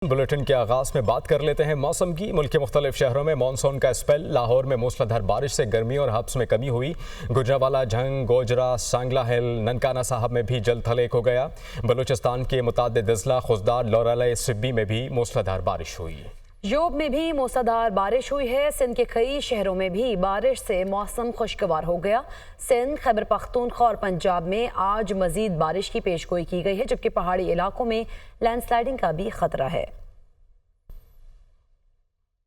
Bulletin के आगाज में बात कर लेते हैं मौसम की। मुल्क के मुख्तलिफ शहरों में मानसून का स्पेल। लाहौर में मूसलाधार बारिश से गर्मी और हब्स में कमी हुई। गुजरावाला, झंग, गोजरा, सांगला हिल, ननकाना साहब में भी जल थल एक हो गया। बलूचिस्तान के मुतादिद अजला, खुजदार, लौराला, सिब्बी में भी मूसलाधार बारिश हुई। योब में भी मूसलाधार बारिश हुई है। सिंध के कई शहरों में भी बारिश से मौसम खुशगवार हो गया। सिंध, खैबर पख्तूनख्वा और पंजाब में आज मजीद बारिश की पेशगोई की गई है, जबकि पहाड़ी इलाकों में लैंडस्लाइडिंग का भी खतरा है।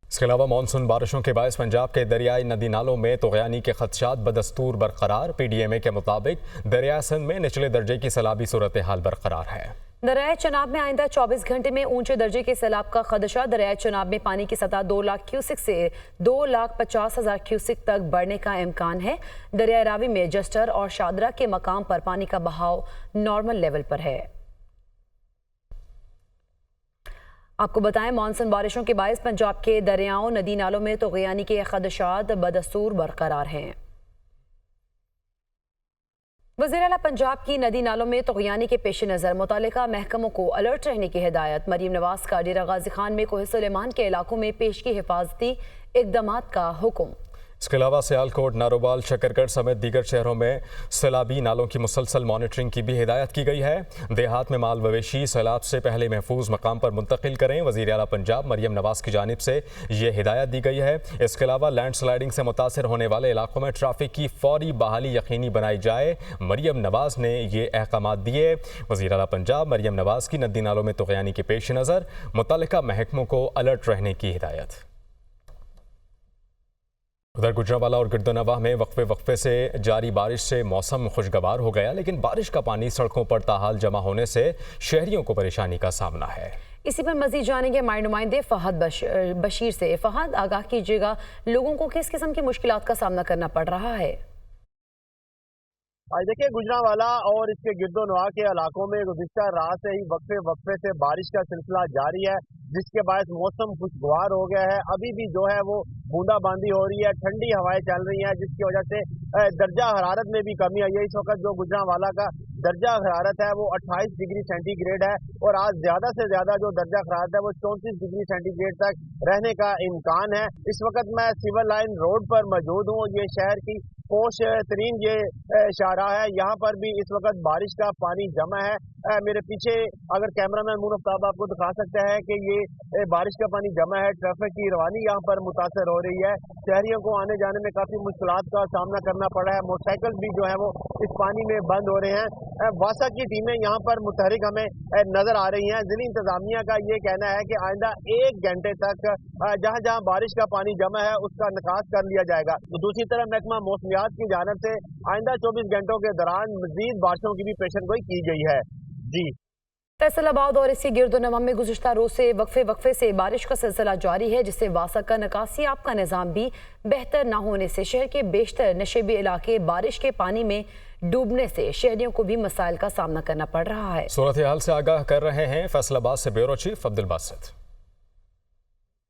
इसके अलावा मानसून बारिशों के बायस पंजाब के दरियाई नदी नालों में तुग़यानी के खदशात बदस्तूर बरकरार। PDMA के मुताबिक दरिया सिंध में निचले दर्जे की सैलाबी सूरत हाल बरकरार है। दरियाए चनाब में आइंदा 24 घंटे में ऊंचे दर्जे के सैलाब का खदशा। दरियाए चनाब में पानी की सतह 2 लाख क्यूसिक से 2,50,000 क्यूसिक तक बढ़ने का इम्कान है। दरियाए रावी में जस्टर और शादरा के मकाम पर पानी का बहाव नॉर्मल लेवल पर है। आपको बताएं, मानसून बारिशों के बायस पंजाब के दरियाओं, नदी नालों में तुग़यानी के खदशात बदस्तूर बरकरार हैं। वज़ीर आला पंजाब की नदी नालों में तुग़यानी के पेश नज़र मुतालिका महकमों को अलर्ट रहने की हिदायत। मरीम नवाज का डेरा गाजी खान में कोह सुलेमान के इलाकों में पेश की हिफाजती इक़दामात का हुक्म। इसके अलावा सियालकोट, नारोवाल, शकरगढ़ समेत दीगर शहरों में सैलाबी नालों की मुसलसल मॉनिटरिंग की भी हिदायत की गई है। देहात में माल मवेशी सैलाब से पहले महफूज मकाम पर मुंतकिल करें। वज़ीर आला पंजाब मरियम नवाज की जानिब से ये हिदायत दी गई है। इसके अलावा लैंड स्लाइडिंग से मुतासर होने वाले इलाकों में ट्रैफिक की फौरी बहाली यकीनी बनाई जाए। मरियम नवाज ने ये अहकामात दिए। वज़ीर आला पंजाब मरियम नवाज की नदी नालों में तुग़यानी के पेश नज़र मुतल्लिका महकमों को अलर्ट रहने की हिदायत। उधर गुजरावाला और गिरदोनवाह में वक्फे से जारी बारिश से मौसम खुशगवार हो गया, लेकिन बारिश का पानी सड़कों पर ताहाल जमा होने से शहरियों को परेशानी का सामना है। इसी पर मजीद जानेंगे हमारे नुमाइंदे फहद बशीर से। फहद, आगाह कीजिएगा, लोगों को किस किस्म की मुश्किलात का सामना करना पड़ रहा है? आज देखिए, गुजरावाला और इसके गिरदोनवाह के इलाकों में गुज़िश्ता रात से ही वक्फे से बारिश का सिलसिला जारी है, जिसके बाद मौसम खुशगवार हो गया है। अभी भी जो है वो बूंदाबांदी हो रही है, ठंडी हवाएं चल रही हैं, जिसकी वजह से दर्जा हरारत में भी कमी आई है। इस वक्त जो गुजरावाला का दर्जा हरारत है वो 28 डिग्री सेंटीग्रेड है और आज ज्यादा से ज्यादा जो दर्जा हरारत है वो 34 डिग्री सेंटीग्रेड तक रहने का इम्कान है। इस वक्त मैं सिविल लाइन रोड पर मौजूद हूँ। ये शहर की पोश तरीन ये शाहराह है। यहाँ पर भी इस वक्त बारिश का पानी जमा है। मेरे पीछे अगर कैमरामैन मुनफ साहब आपको दिखा सकते हैं कि ये बारिश का पानी जमा है। ट्रैफिक की रवानी यहाँ पर मुतासर हो रही है। शहरियों को आने जाने में काफी मुश्किलात का सामना करना पड़ रहा है। मोटरसाइकिल भी जो है वो इस पानी में बंद हो रहे हैं। वासा की टीमें यहाँ पर मुतहरिक हमें नजर आ रही हैं। जिला इंतजामिया का ये कहना है कि आइंदा 1 घंटे तक जहाँ जहाँ बारिश का पानी जमा है उसका निकास कर लिया जाएगा। तो दूसरी तरफ महकमा मौसमियात की जानिब से आइंदा 24 घंटों के दौरान मजीद बारिशों की भी पेशनगोई की गई है। जी, फैसलाबाद और इसके गिरदोनवाह में गुज़िश्ता रोज से वक्फे से बारिश का सिलसिला जारी है, जिससे वासा का निकासी आपका निज़ाम भी बेहतर न होने से शहर के बेशतर नशेबी इलाके बारिश के पानी में डूबने से शहरियों को भी मसाइल का सामना करना पड़ रहा है। सूरत हाल से आगाह कर रहे हैं फैसलाबाद से ब्यूरो चीफ अब्दुल बासित।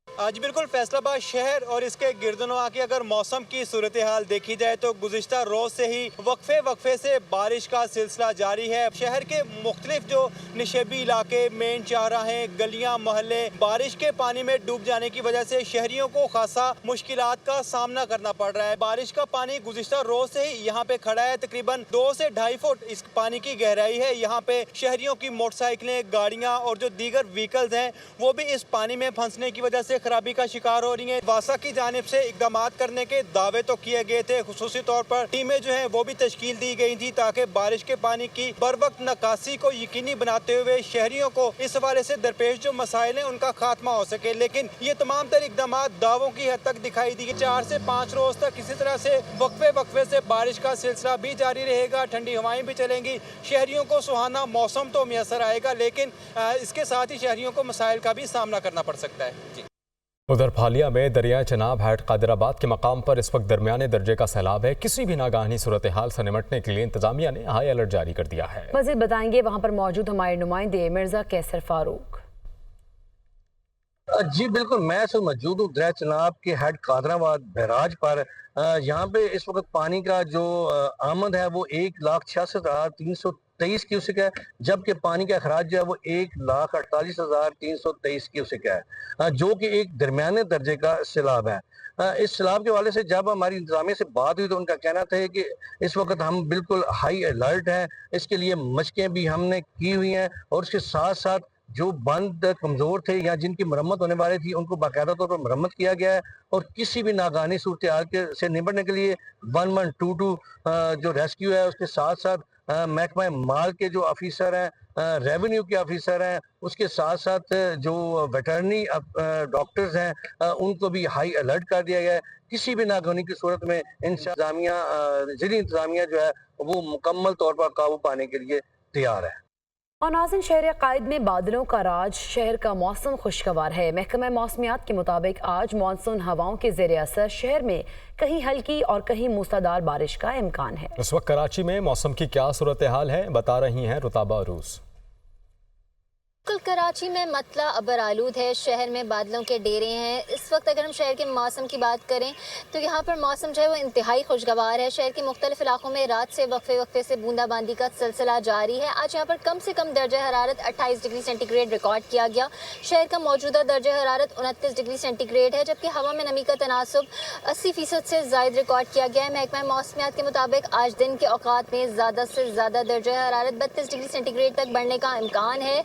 आज बिल्कुल फैसलाबाद शहर और इसके गिरदोनवाह की अगर मौसम की सूरत हाल देखी जाए तो गुज़िश्ता रोज से ही वक्फे से बारिश का सिलसिला जारी है। शहर के मुख्तलिफ जो निशेबी इलाके, मेन चौराहे, गलियां, मोहल्ले बारिश के पानी में डूब जाने की वजह से शहरियों को खासा मुश्किलात का सामना करना पड़ रहा है। बारिश का पानी गुज़िश्ता रोज से ही यहाँ पे खड़ा है। तकरीबन 2 से 2.5 फुट इस पानी की गहराई है। यहाँ पे शहरियों की मोटरसाइकिलें, गाड़ियाँ और जो दीगर व्हीकल्स हैं वो भी इस पानी में फंसने की वजह से खराबी का शिकार हो रही हैं। वासा की जानिब से इकदाम करने के दावे तो किए गए थे। खुसूसी तौर पर टीमें जो हैं वो भी तश्कील दी गई थी ताकि बारिश के पानी की बर वक्त निकासी को यकीनी बनाते हुए शहरियों को इस हवाले से दरपेश जो मसाइल हैं उनका खात्मा हो सके। लेकिन ये तमाम तर इकदाम दावों की हद तक दिखाई दी। 4 से 5 रोज तक इसी तरह से वक्फे से बारिश का सिलसिला भी जारी रहेगा। ठंडी हवाएं भी चलेंगी। शहरियों को सुहाना मौसम तो मैसर आएगा, लेकिन इसके साथ ही शहरियों को मसाइल का भी सामना करना पड़ सकता है। जी, उधर फालिया में दरियाए चनाब हैट कादिराबाद के मकाम पर इस वक्त दरमियाने दर्जे का सैलाब है। किसी भी नागानी सूरत हाल से निपटने के लिए इंतजामिया ने हाई अलर्ट जारी कर दिया है। मज़ीद बताएंगे वहाँ पर मौजूद हमारे नुमाइंदे मिर्जा कैसर फारूक। जी बिल्कुल, मैं सर मौजूद हूँ दरिया चनाब के हेड कादराबाद बैराज पर। यहाँ पे इस वक्त पानी का जो आमद है वो 1,66,300 23 क्यूसिक है, जबकि पानी का अखराज जो है वो 1,48,323 क्यूसिक है, जो कि एक दरमियाने दर्जे का सैलाब है। इस सैलाब के हवाले से जब हमारी इंतजामिया से बात हुई तो उनका कहना था कि इस वक्त हम बिल्कुल हाई अलर्ट हैं, इसके लिए मशकें भी हमने की हुई हैं और उसके साथ साथ जो बंद कमज़ोर थे या जिनकी मरम्मत होने वाली थी उनको बाकायदा तौर पर मरम्मत किया गया है और किसी भी नागानी सूरत हाल से निपटने के लिए 1122 जो रेस्क्यू है उसके साथ साथ महकमा माल के जो ऑफिसर हैं, रेवेन्यू के ऑफिसर हैं, उसके साथ साथ जो वेटरनरी डॉक्टर्स हैं, उनको भी हाई अलर्ट कर दिया गया है। किसी भी नागवानी की सूरत में इंतजामिया ज़िली इंतजामिया जो है वो मुकम्मल तौर पर काबू पाने के लिए तैयार है। और नाज़रीन, शहर कायद में बादलों का राज, शहर का मौसम खुशगवार है। महकमा मौसमियात के मुताबिक आज मानसून हवाओं के ज़ेर असर शहर में कहीं हल्की और कहीं मूसलाधार बारिश का इम्कान है। इस वक्त कराची में मौसम की क्या सूरत हाल है, बता रही हैं रुताबा अरूज। बिल्कुल, कराची में मतला अबर आलूद है, शहर में बादलों के डेरे हैं। इस वक्त अगर हम शहर के मौसम की बात करें तो यहाँ पर मौसम जो है वो इंतहाई खुशगवार है। शहर के मुख्तलिफ इलाकों में रात से वक्फे वक्फे से बूंदाबांदी का सिलसिला जारी है। आज यहाँ पर कम से कम दर्जा हरारत 28 डिग्री सेंटीग्रेड रिकॉर्ड किया गया। शहर का मौजूदा दर्जा हरारत 29 डिग्री सेंटीग्रेड है, जबकि हवा में नमी का तनासुब 80% से ज़ायद रिकॉर्ड किया गया है। महकमा मौसमियात के मुताबिक आज दिन के औकात में ज़्यादा से ज़्यादा दर्जा हरारत 32 डिग्री सेंटीग्रेड तक बढ़ने का इम्कान है।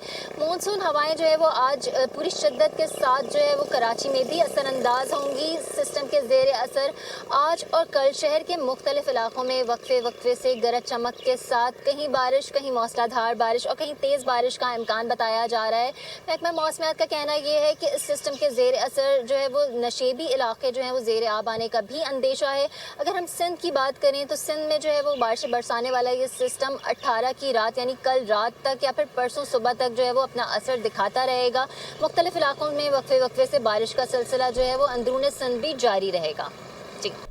मानसून हवाएं जो है वो आज पूरी शिद्दत के साथ जो है वो कराची में भी असरअंदाज होंगी। सिस्टम के ज़ेर असर आज और कल शहर के मुख्तलिफ इलाकों में वक्फे वक्फे से गरज चमक के साथ कहीं बारिश, कहीं मौसलाधार बारिश और कहीं तेज़ बारिश का इम्कान बताया जा रहा है। महकमा मौसमियात का कहना यह है कि इस सिस्टम के ज़ेर असर जो है वो नशेबी इलाके जो हैं वो ज़ेर आब आने का भी अंदेशा है। अगर हम सिंध की बात करें तो सिंध में जो है वो बारिश बरसाने वाला ये सिस्टम 18 की रात यानी कल रात तक या फिर परसों सुबह तक जो है वो अपना असर दिखाता रहेगा। मुख्तलिफ इलाकों में वक्फे वक्फे से बारिश का सिलसिला जो है वो अंदरूनी सिंध भी जारी रहेगा।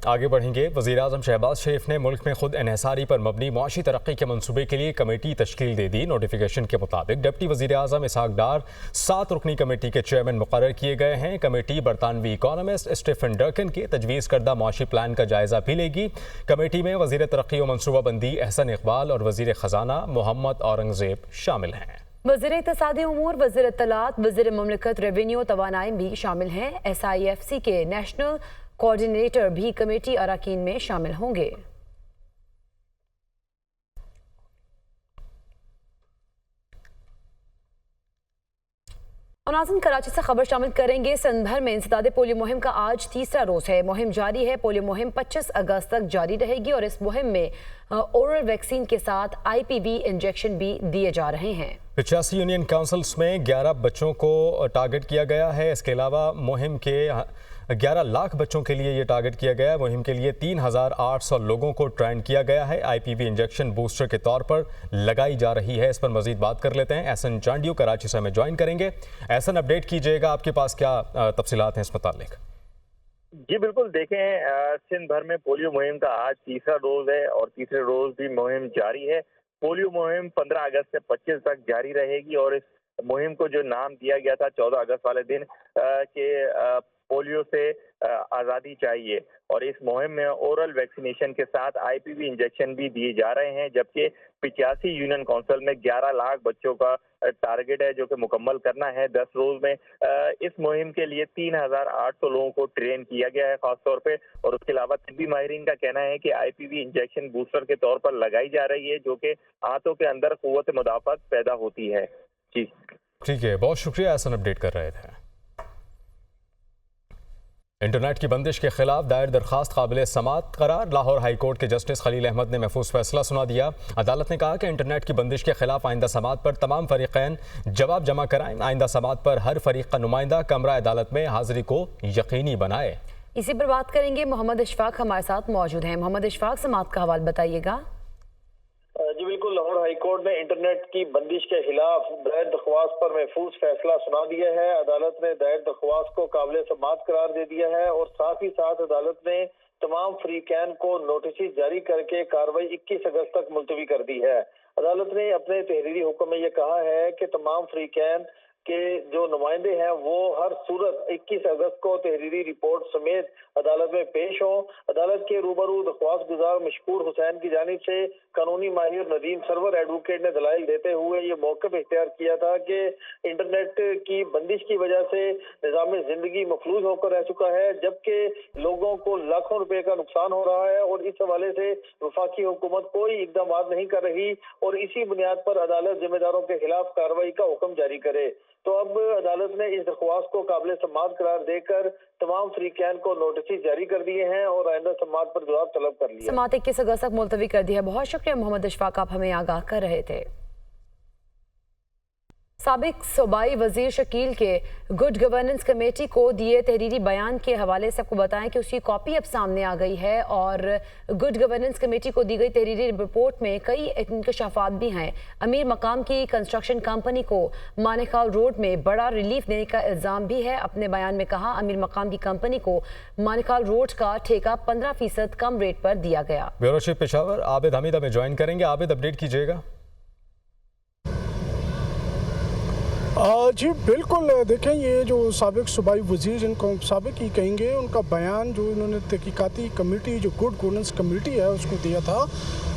आगे बढ़ेंगे। वज़ीर-ए-आज़म शहबाज शरीफ ने मुल्क में खुद इन्हिसारी पर मबनी मुआशी तरक्की के मनसूबे के लिए कमेटी तश्कील दे दी। नोटिफिकेशन के मुताबिक डिप्टी वज़ीर-ए-आज़म इसहाक डार 7 रुकनी कमेटी के चेयरमैन मुकर्रर किए गए हैं। कमेटी बरतानवी इकोनॉमिस्ट स्टीफन डर्कन के तजवीज़ करदा मुआशी प्लान का जायजा भी लेगी। कमेटी में वज़ीर तरक्की और मनसूबाबंदी एहसन इकबाल और वज़ीर ख़जाना मोहम्मद औरंगज़ेब शामिल हैं। वज़ीर इक़्तिसादी उमूर, वज़ीर इत्तलात, वज़ीर ममलिकत रेवेन्यू तवानाई भी शामिल हैं। SIFC के नेशनल कोऑर्डिनेटर भी कमेटी अरकान में शामिल होंगे। नाज़रीन, कराची से खबर शामिल करेंगे। सिंध भर में इंसदाद पोलियो मुहिम का आज तीसरा रोज़ है। मुहिम जारी है। पोलियो मुहिम 25 अगस्त तक जारी रहेगी और इस मुहिम में ओरल वैक्सीन के साथ IPV इंजेक्शन भी दिए जा रहे हैं। 85 यूनियन काउंसिल्स में 11 बच्चों को टारगेट किया गया है। इसके अलावा मुहिम के 11 लाख बच्चों के लिए ये टारगेट किया गया है। मुहिम के लिए 3800 लोगों को ट्रेन किया गया है। IPV इंजेक्शन बूस्टर के तौर पर लगाई जा रही है। इस पर मजीद बात कर लेते हैं। एहसन चांडियो कराची से हमें ज्वाइन करेंगे। एहसन, अपडेट कीजिएगा, आपके पास क्या तफसीलात हैं इस मुतालिक? जी बिल्कुल, देखें सिंध भर में पोलियो मुहिम का आज तीसरा रोज है और तीसरे रोज भी मुहिम जारी है। पोलियो मुहिम 15 अगस्त से 25 तक जारी रहेगी और इस मुहिम को जो नाम दिया गया था 14 अगस्त वाले दिन के पोलियो से आज़ादी चाहिए, और इस मुहिम में ओरल वैक्सीनेशन के साथ IPV इंजेक्शन भी दिए जा रहे हैं। जबकि 85 यूनियन काउंसिल में 11 लाख बच्चों का टारगेट है जो कि मुकम्मल करना है 10 रोज में। इस मुहिम के लिए 3800 लोगों को ट्रेन किया गया है खास तौर पे, और उसके अलावा तिब्बी माहिरीन का कहना है कि IPV इंजेक्शन बूस्टर के तौर पर लगाई जा रही है जो कि आंतों के अंदर कुव्वत मुदाफ़त पैदा होती है। जी ठीक है, बहुत शुक्रिया, ऐसा अपडेट कर रहे थे। इंटरनेट की बंदिश के खिलाफ दायर दरखास्त काबिल समाअत करार। लाहौर हाई कोर्ट के जस्टिस खलील अहमद ने महफूज फैसला सुना दिया। अदालत ने कहा कि इंटरनेट की बंदिश के खिलाफ आइंदा समाअत पर तमाम फरीक़ैन जवाब जमा कराएं। आइंदा समाअत पर हर फरीक का नुमाइंदा कमरा अदालत में हाजिरी को यकीनी बनाए। इसी पर बात करेंगे। मोहम्मद इशफाक हमारे साथ मौजूद हैं। मोहम्मद इशफाक, समाअत का हवाला बताइएगा। जी बिल्कुल, लाहौर हाई कोर्ट ने इंटरनेट की बंदिश के खिलाफ दायर दरख्वास्त पर महफूज फैसला सुना दिया है। अदालत ने दायर दरख्वास्त को काबिल समाअत करार दे दिया है और साथ ही साथ अदालत ने तमाम फरीकैन को नोटिस जारी करके कार्रवाई 21 अगस्त तक मुलतवी कर दी है। अदालत ने अपने तहरीरी हुक्म में यह कहा है कि तमाम फरीकैन के जो नुमाइंदे हैं वो हर सूरत 21 अगस्त को तहरीरी रिपोर्ट समेत अदालत में पेश हों। अदालत के रूबरू दरख्वास्त गुजार मशकूर हुसैन की जानिब से कानूनी माहिर नदीम सरवर एडवोकेट ने दलाइल देते हुए ये मौक़िफ़ इख्तियार किया था कि इंटरनेट की बंदिश की वजह से निज़ाम जिंदगी मफलूज होकर रह चुका है, जबकि लोगों को लाखों रुपए का नुकसान हो रहा है और इस हवाले से वफाकी हुकूमत कोई इकदाम नहीं कर रही और इसी बुनियाद पर अदालत जिम्मेदारों के खिलाफ कार्रवाई का हुक्म जारी करे। तो अब अदालत ने इस दरख्वास्त को काबिल समाअत करार देकर तमाम फरीकैन को नोटिस जारी कर दिए हैं और आइंदा समाअत पर जवाब तलब कर लिया। समाअत 21 अगस्त तक मुलतवी कर दी है। बहुत शुक्रिया मोहम्मद अशफाक, आप हमें आगाह कर रहे थे। साबिक सूबाई वजीर शकील के गुड गवर्नेंस कमेटी को दिए तहरीरी बयान के हवाले से आपको बताएं कि उसकी कॉपी अब सामने आ गई है और गुड गवर्नेंस कमेटी को दी गई तहरीरी रिपोर्ट में कई इंकशाफात भी हैं। अमीर मकाम की कंस्ट्रक्शन कंपनी को मानेखाल रोड में बड़ा रिलीफ देने का इल्ज़ाम भी है। अपने बयान में कहा, अमीर मकाम की कंपनी को मानेखाल रोड का ठेका 15% कम रेट पर दिया गया। ब्यूरो चीफ पेशावर आबिद हमीद हमें ज्वाइन करेंगे। आबिद, अपडेट कीजिएगा। जी बिल्कुल, देखें ये जो साबिक सूबाई वज़ीर जिनको साबिक ही कहेंगे, उनका बयान जो इन्होंने तहकीकाती कमेटी जो गुड गवर्नेंस कमेटी है उसको दिया था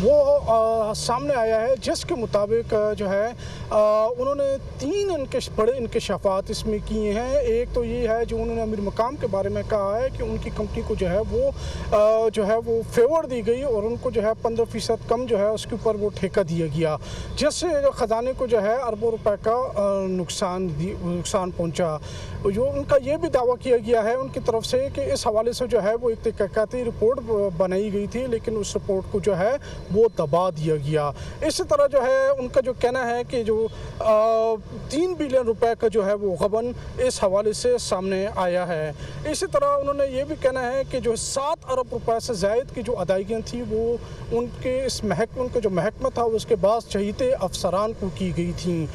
वो सामने आया है, जिसके मुताबिक जो है उन्होंने 3 बड़े इंकशाफात इसमें किए हैं। एक तो ये है जो उन्होंने अमीर मकाम के बारे में कहा है कि उनकी कंपनी को जो है वो फेवर दी गई और उनको जो है 15% कम जो है उसके ऊपर वो ठेका दिया गया, जिससे जो ख़जाने को जो है अरबों रुपए का नुकसान पहुंचा। जो उनका ये भी दावा किया गया है उनकी तरफ से कि इस हवाले से जो है वो एक तहकीकाती रिपोर्ट बनाई गई थी, लेकिन उस रिपोर्ट को जो है वो दबा दिया गया। इसी तरह जो है उनका जो कहना है कि जो 3 बिलियन रुपए का जो है वो गबन इस हवाले से सामने आया है। इसी तरह उन्होंने ये भी कहना है कि जो 7 अरब रुपए से ज़ायद की जो अदायगियाँ थी वो उनके उनका जो महकमा था उसके बाद चहीते अफसरान को की गई थी।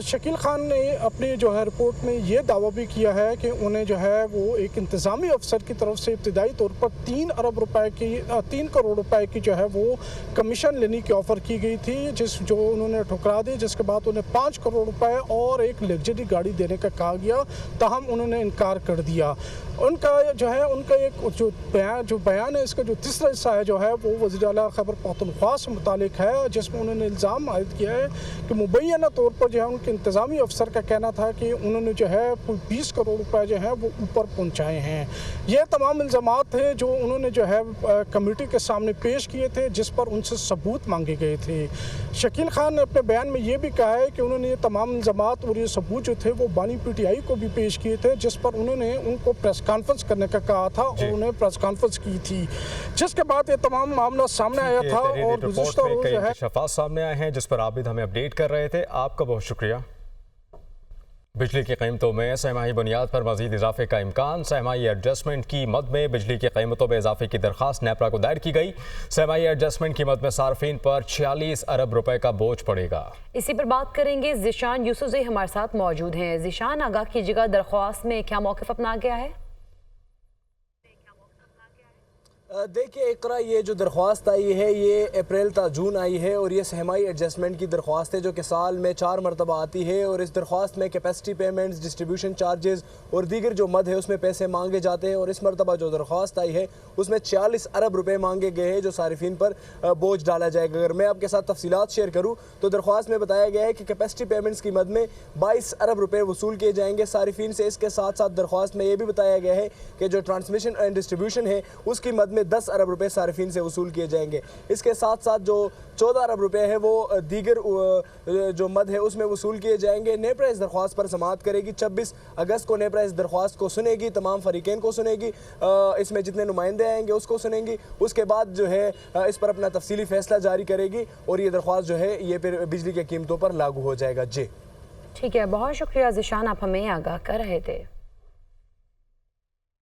शकील खान ने अपनी जो है रिपोर्ट में ये दावा भी किया है कि उन्हें जो है वो एक इंतज़ामी अफसर की तरफ से इब्तिदाई तौर पर 3 करोड़ रुपए की जो है वो कमीशन लेने की ऑफ़र की गई थी, जो उन्होंने ठुकरा दी, जिसके बाद उन्हें 5 करोड़ रुपए और एक लग्जरी गाड़ी देने का कहा गया, ताहम उन्होंने इनकार कर दिया। उनका एक जो बयान है, इसका जो तीसरा हिस्सा है जो है वो वज़ीर आला खैबर पख्तूनख्वा से मुतालिक है, जिसमें उन्होंने इल्ज़ाम आयद किया है कि मुबैना तौर पर जो है उनके इंतज़ामी अफसर का कहना था कि उन्होंने जो है 20 करोड़ रुपए जो है वो ऊपर पहुंचाए हैं। ये तमाम इल्ज़ामात थे जो उन्होंने जो है कमेटी के सामने पेश किए थे, जिस पर उनसे सबूत मांगे गए थे। शकील खान ने अपने बयान में ये भी कहा है कि उन्होंने ये तमाम इल्ज़ामात और ये सबूत जो थे वो बानी PTI को भी पेश किए थे, जिस पर उन्होंने उनको प्रेस कॉन्फ्रेंस करने का कहा था और उन्हें प्रेस कॉन्फ्रेंस की थी, जिसके बाद ये तमाम मामला सामने आया था। और गुज़िश्ता रोज़ जो है इंकशाफात सामने आए हैं जिस पर आबिद हमें अपडेट कर रहे थे। आपका बहुत शुक्रिया। बिजली की कीमतों में सहमाही बुनियाद पर मजीद इजाफे का इम्कान। सहमाही एडजस्टमेंट की मद में बिजली की कीमतों में इजाफे की दरख्वास्त नेपरा को दायर की गई। सहमाही एडजस्टमेंट की मद में सार्फिन पर 46 अरब रुपए का बोझ पड़ेगा। इसी पर बात करेंगे, ज़ीशान यूसुफ़ज़ई हमारे साथ मौजूद हैं। ज़ीशान, आगाह कीजिएगा, दरख्वास्त में क्या मौक़िफ़ अपना गया है? देखिए इकरा, ये जो दरख्वास्त आई है ये अप्रैल ता जून आई है और ये सहमाही एडजस्टमेंट की दरख्वास्त है जो कि साल में 4 मरतबा आती है। और इस दरख्वास्त में कैपेसिटी पेमेंट्स, डिस्ट्रीब्यूशन चार्जेस और दीगर जो मद है उसमें पैसे मांगे जाते हैं। और इस मरतबा जो दरख्वास्त आई है उसमें 46 अरब रुपए मांगे गए हैं जो सारिफिन पर बोझ डाला जाएगा। अगर मैं आपके साथ तफसीलात शेयर करूँ तो दरख्वास्त में बताया गया है कि कैपेसिटी पेमेंट्स की मद में 22 अरब रुपये वसूल किए जाएंगे सारिफिन से। इसके साथ साथ दरख्वास्त में यह भी बताया गया है कि जो ट्रांसमिशन एंड डिस्ट्रीब्यूशन है उसकी मद में 10 अरब रुपए सारिफिन से वसूल किए जाएंगे। इसके साथ साथ जो 14 अरब रुपए है वो दीगर जो मद है उसमें वसूल किए जाएंगे। नेपरा इस दरख्वास्त पर समाअत करेगी। 26 अगस्त को नेपरा इस दरख्वास्त को सुनेगी, तमाम फरीकैन को सुनेगी, इसमें जितने नुमाइंदे आएंगे उसको सुनेंगी। उसके बाद जो है इस पर अपना तफसीली फैसला जारी करेगी और ये दरख्वास्त जो है ये फिर बिजली की कीमतों पर लागू हो जाएगा। जी ठीक है, बहुत शुक्रिया ज़ीशान, आप हमें आगाह कर रहे थे।